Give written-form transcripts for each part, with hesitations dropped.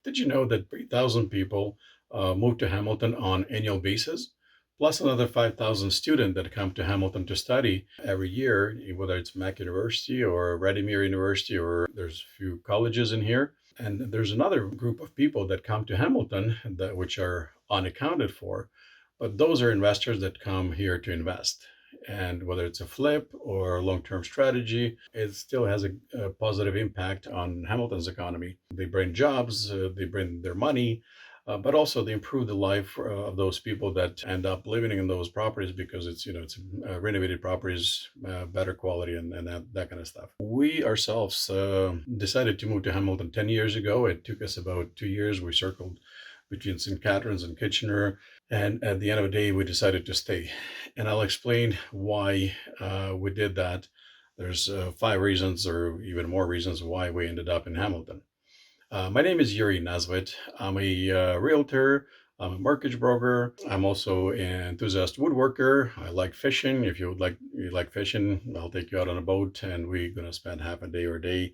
Did you know that 3,000 people move to Hamilton on annual basis? Plus another 5,000 students that come to Hamilton to study every year, whether it's Mac University or Redimere University, or there's a few colleges in here. And there's another group of people that come to Hamilton that which are unaccounted for, but those are investors that come here to invest. And whether it's a flip or a long-term strategy, it still has a positive impact on Hamilton's economy. They bring jobs, they bring their money, but also they improve the life of those people that end up living in those properties because it's renovated properties, better quality, and that kind of stuff. We ourselves decided to move to Hamilton 10 years ago. It took us about 2 years. We circled between St. Catharines and Kitchener, and at the end of the day, we decided to stay. And I'll explain why we did that. There's 5 reasons, or even more reasons, why we ended up in Hamilton. My name is Yuri Nazvit. I'm a realtor. I'm a mortgage broker. I'm also an enthusiast woodworker. I like fishing. If you like fishing, I'll take you out on a boat, and we're gonna spend half a day or a day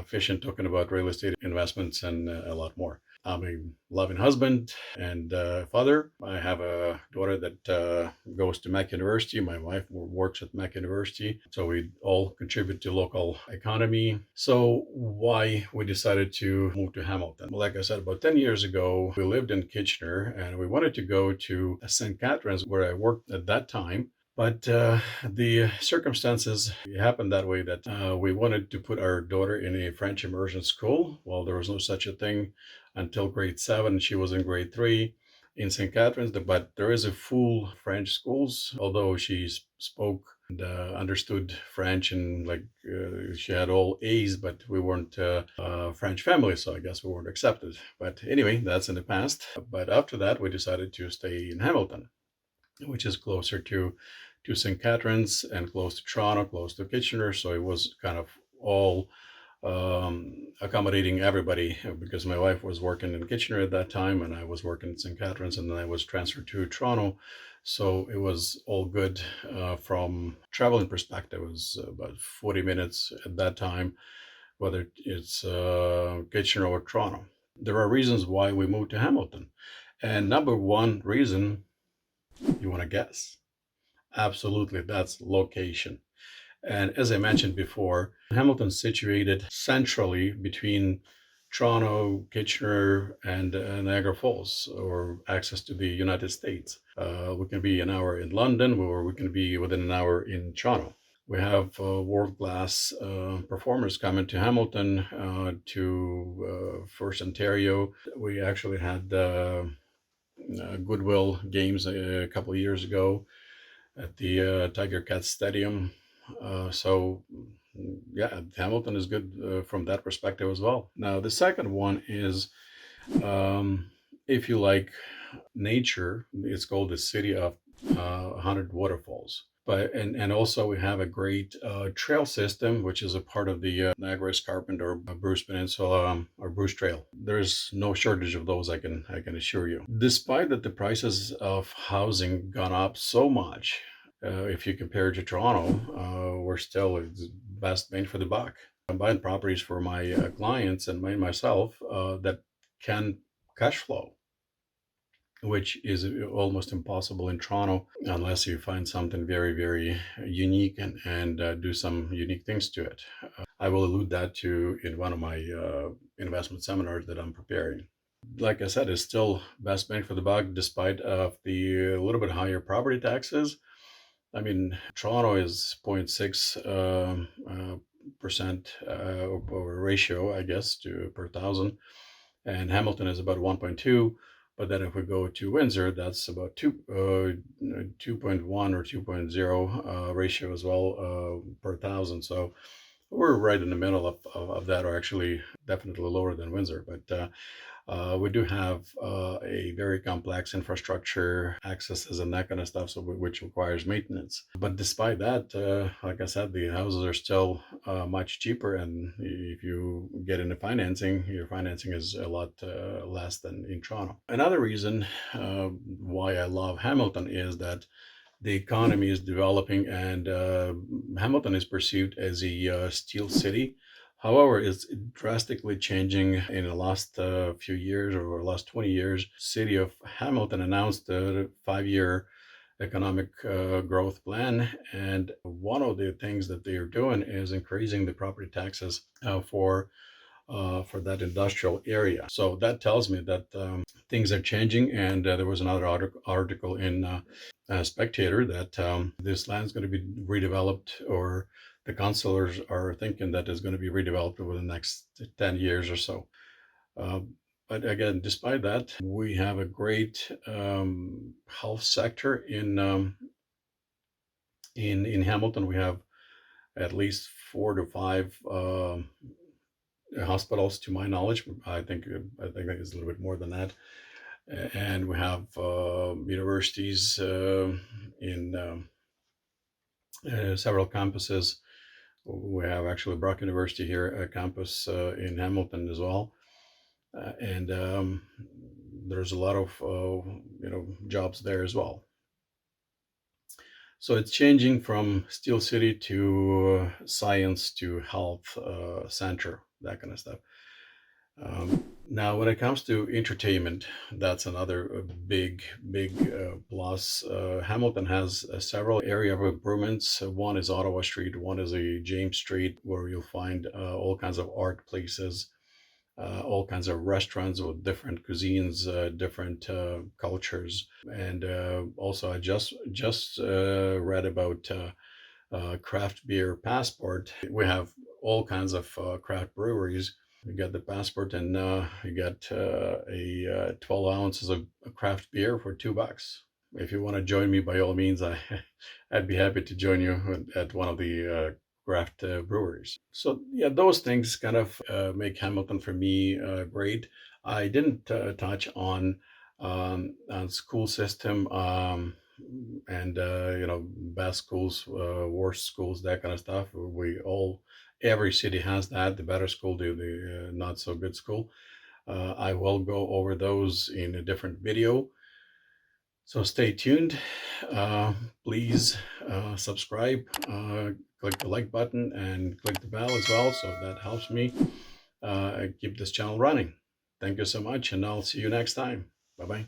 fishing, talking about real estate investments and a lot more. I'm a loving husband and father. I have a daughter that goes to Mac University. My wife works at Mac University. So we all contribute to local economy. So why we decided to move to Hamilton? Well, like I said, about 10 years ago, we lived in Kitchener and we wanted to go to St. Catharines where I worked at that time. But the circumstances happened that way that we wanted to put our daughter in a French immersion school. Well, there was no such a thing until grade 7. She was in grade 3 in St. Catharines, but there is a full French schools, although she spoke and understood French, and she had all A's, but we weren't a French family, so I guess we weren't accepted. But anyway, that's in the past. But after that, we decided to stay in Hamilton, which is closer to St. Catharines and close to Toronto, close to Kitchener. So it was kind of all accommodating everybody because my wife was working in Kitchener at that time and I was working in St. Catharines, and then I was transferred to Toronto. So it was all good from traveling perspective. It was about 40 minutes at that time, whether it's Kitchener or Toronto. There are reasons why we moved to Hamilton. And number one reason, you want to guess? Absolutely, that's location. And as I mentioned before, Hamilton's situated centrally between Toronto, Kitchener, and Niagara Falls, or access to the United States. We can be an hour in London, or we can be within an hour in Toronto. We have world-class performers coming to Hamilton, to First Ontario. We actually had goodwill games a couple of years ago at the Tigercats Stadium. So yeah, Hamilton is good from that perspective as well. Now, the second one is if you like nature, it's called the city of 100 waterfalls. And also we have a great trail system, which is a part of the Niagara Escarpment or Bruce Peninsula, or Bruce Trail. There's no shortage of those, I can assure you. Despite that the prices of housing gone up so much, if you compare it to Toronto, we're still best bang for the buck. I'm buying properties for my clients and myself that can cash flow, which is almost impossible in Toronto unless you find something very, very unique and do some unique things to it. I will allude that to in one of my investment seminars that I'm preparing. Like I said, it's still best bang for the buck despite of the little bit higher property taxes. I mean, Toronto is 0.6 percent or ratio, I guess, to per thousand, and Hamilton is about 1.2. But then if we go to Windsor, that's about 2.1 or 2.0 ratio as well per thousand. So we're right in the middle of that, or actually definitely lower than Windsor. But we do have a very complex infrastructure, accesses, and that kind of stuff, so which requires maintenance. But despite that, like I said, the houses are still much cheaper, and if you get into financing, your financing is a lot less than in Toronto. Another reason why I love Hamilton is that the economy is developing, and Hamilton is perceived as a steel city. However, it's drastically changing in the last few years or last 20 years. City of Hamilton announced a 5-year economic growth plan, and one of the things that they are doing is increasing the property taxes for that industrial area. So that tells me that things are changing. And there was another article in Spectator that this land is going to be redeveloped, or the councilors are thinking that it's going to be redeveloped over the next 10 years or so. Uh, but again, despite that, we have a great health sector in Hamilton. We have at least 4 to 5 hospitals, to my knowledge. I think it's a little bit more than that. And we have universities in several campuses. We have actually Brock University here, a campus in Hamilton as well. And there's a lot of jobs there as well. So it's changing from Steel City to science to health center, that kind of stuff. Now, when it comes to entertainment, that's another big plus. Hamilton has several area of improvements. One is Ottawa Street, one is a James Street, where you'll find all kinds of art places, all kinds of restaurants with different cuisines, different cultures, and also I just read about craft beer Passport. We have all kinds of craft breweries. You get the Passport, and you get a 12 ounces of craft beer for $2. If you want to join me, by all means, I'd be happy to join you at one of the craft breweries. So yeah, those things kind of make Hamilton for me great. I didn't touch on school system, and best schools, worst schools, that kind of stuff. Every city has that. The better school, the not so good school. I will go over those in a different video. So stay tuned. Uh, Please subscribe, click the like button, and click the bell as well. So that helps me keep this channel running. Thank you so much, and I'll see you next time. Bye bye.